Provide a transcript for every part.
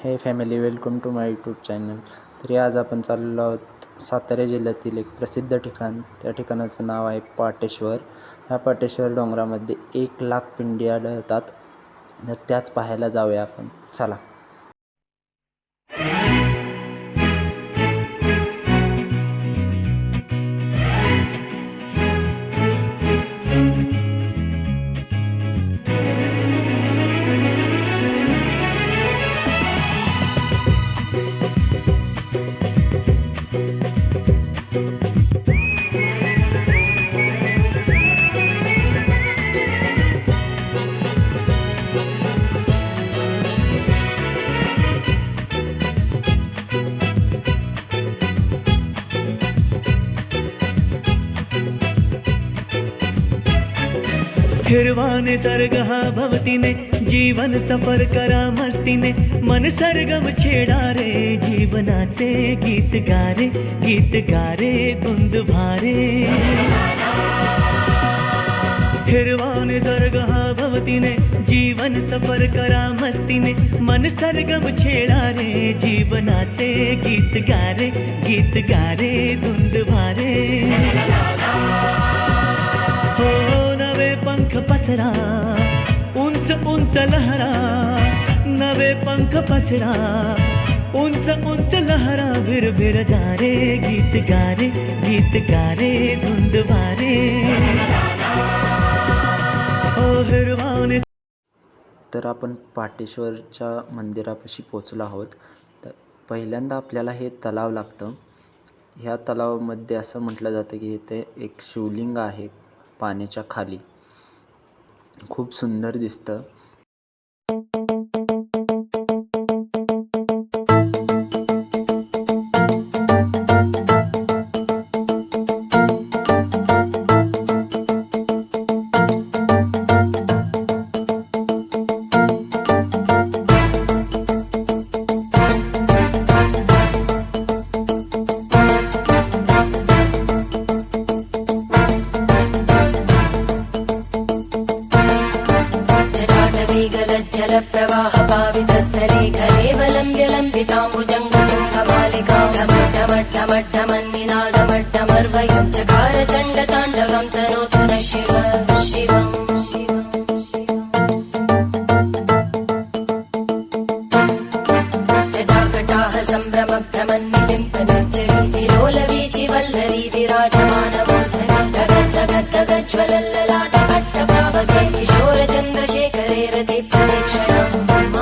हे family, welcome two माय YouTube channel. तरी आज आपण चाललो आहोत सातारा जिल्ह्यातील एक प्रसिद्ध ठिकाण. त्या ठिकाणाचं नाव आहे पाटेश्वर. ह्या पाटेश्वर डोंगरामध्ये 1,00,000 पिंडी आढळतात. तर त्याच पाहायला जाऊया आपण. चला. हिरवाने सरगहा भवतीने जीवन सफर करा मस्तीने मन सरगम छेडा रे जीवनाचे गीत गारे धुंद भारे. हिरवाने सरगहा भवतीने जीवन सफर करा मस्तीने मन सरगम छेडा रे जीवनाचे गीत गारे धुंद भारे. हो नवे पंख पसरा उंच उंच लहरा, नवे पंख पसरा उंच उंच लहरा, भिर भिर जा रे गीत गारे धुंद भारे. हो हिरवाने. तर आपण पाटेश्वरच्या मंदिरापाशी पोचलो आहोत. तर पहिल्यांदा आपल्याला हे तलाव लागतं. ह्या तलावामध्ये असं म्हटलं जातं की इथे एक शिवलिंग आहे पाण्याच्या खाली. खूप सुंदर दिसतं. जलप्रवाह पावितस्थले खलेवलम्ब्य लम्बिताम्बुजङ्गतुङ्गमालिकां ढमड्ढमड्ढमन्निनादमड्ढमर्वयं चकार चण्डताण्डवं तनोतु नः शिवम्. जटाकटाह सम्भ्रमभ्रमन्निलिम्पनिर्जरी विलोलवीचि वल्लरी विराजमानमूर्धनि धगद्धगद्धगज्ज्वलल्ललाटपट्टपावके किशोरचन्द्रशेखरे रति प्रदक्षिणम् मम.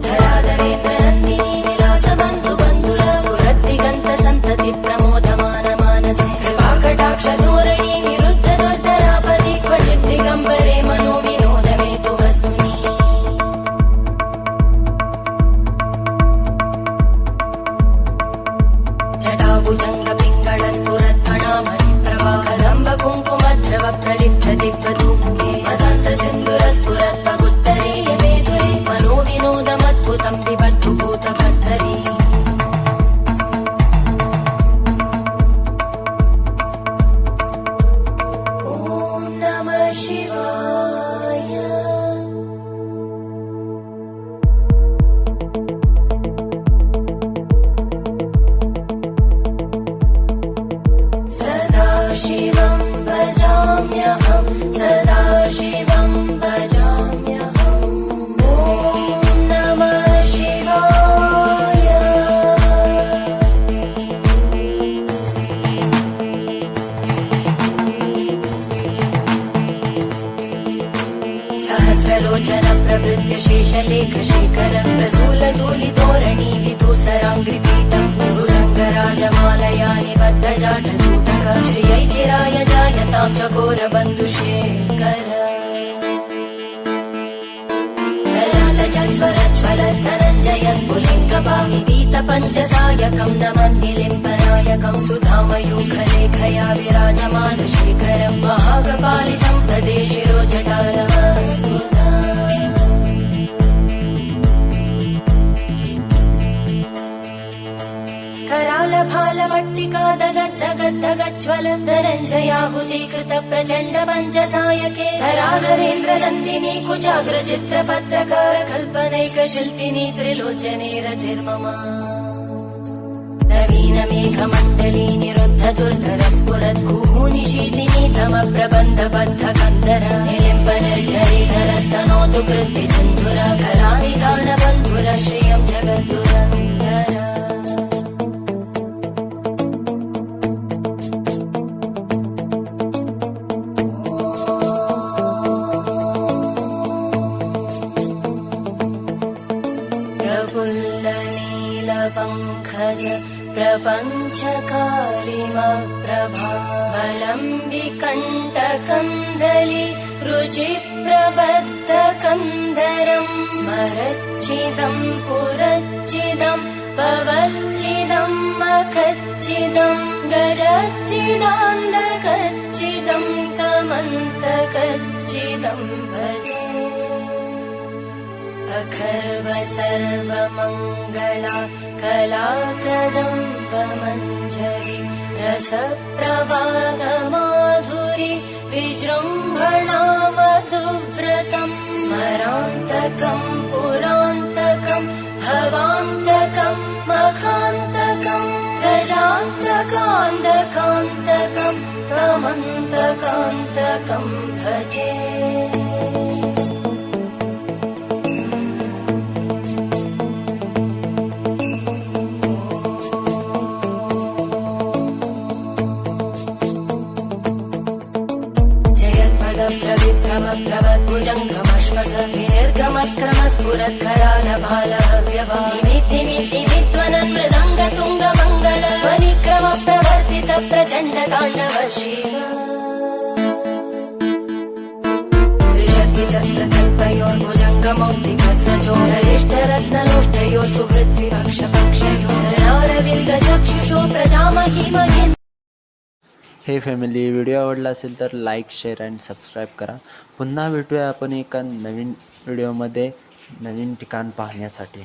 धराधरेन्द्रनन्दिनी विलासबन्धुबन्धुरा स्फुरद्दिगन्तसन्तति प्रमोदमान मानसे कृपाकटाक्षधोरणी निरुद्ध दुर्धरापदि क्वचित् दिगम्बरे मनोविनोदमेतु वस्तुनि. जटाभुजङ्गपिङ्गळस्फुरत्फणामणिप्रभा कदम्बकुङ्कुमद्रव प्रलिप्तदिग्वधूमुखे मदान्तसिन्धुरस्फुरत्पगुत्तरे यमेधुरे मनोविनोदमद्भुतं बिभर्तु भूतभर्तरि. ॐ नमः शिवाय. सदा शिवं भजाम्यहं, सदा शिवं भजाम्यहम्. ॐ नमः शिवाय. सहस्रलोचन प्रभृत्य शेषलेखशेखर प्रसूलधूलिधोरणी विदूसराङ्घ्रिपीठं भुजङ्गराजमालया निबद्धजाटचूटक श्रियै चिराय जायतां चकोरबन्धुशेखर. ललाटजल्परज्वलद्धनञ्जय स्फुलिङ्गभाविदीतपञ्चसायकं नमन्निलिम्पनायकं सुधामयूखलेखया विराजमानशेखरं महाकपालि सम्पदे शिरोजटालमस्तुता. करालभालवट्टिका दगद्दगद्दगज्ज्वल धनञ्जयाहुतीकृत प्रचण्ड पञ्चसायके धराधरेन्द्रनन्दिनी कुचाग्रचित्रपत्रकार कल्पनैकशिल्पिनी त्रिलोचने रतिर्मम नवीनमेघमण्डली निरुद्ध दुर्धरस्फुरत् भूनिशीतिनी तमप्रबन्धबद्ध कन्दर निलिम्बनिर्झरीधरस्तनोतु कृत्ति सिन्धुर कलानिधानबन्धुर श्रियं जगद्दुरन्दर प्रफुल्लनीलपङ्कज प्रपञ्चकालिमप्रभावलम्बिकण्टकन्दली रुचिप्रबद्धकन्दरम् स्मरच्चिदं पुरच्चिदं भवच्चिदं मखच्चिदं गजच्चिदान्धकच्चिदं तमन्तकच्चिदं भजे अखर्व सर्वमङ्गला कला कदम्बमञ्जरी रसप्रवाहमाधुरी विजृम्भणा मधुव्रतं स्मरान्तकं पुरान्तकं भवान्तकं मखान्तकं गजान्तकान्तकान्तकं तमन्तकान्तकं भजे प्रभद्भुजङ्गमश्वस विनिर्गमक्रमस्फुरत्करालभालहव्यवादिमिद्दिमिद्दिमिद्वनन् मृदङ्गतुङ्गमङ्गल ध्वनिक्रम प्रवर्तित प्रचण्ड ताण्डव शिव त्रिशक्तिचक्रकल्पयोर्भुजङ्गमौक्तिकस्रजोगरिष्ठरत्नलोष्टयोः सुहृद्विपक्षपक्षयोः धरणारविन्दचक्षुषो प्रजामहि महेन्द्र. हे फॅमिली, व्हिडिओ आवडला असेल तर लाईक, शेअर अँड सबस्क्राईब करा. पुन्हा भेटूया आपण एका नवीन व्हिडिओमध्ये नवीन ठिकाण पाहण्यासाठी.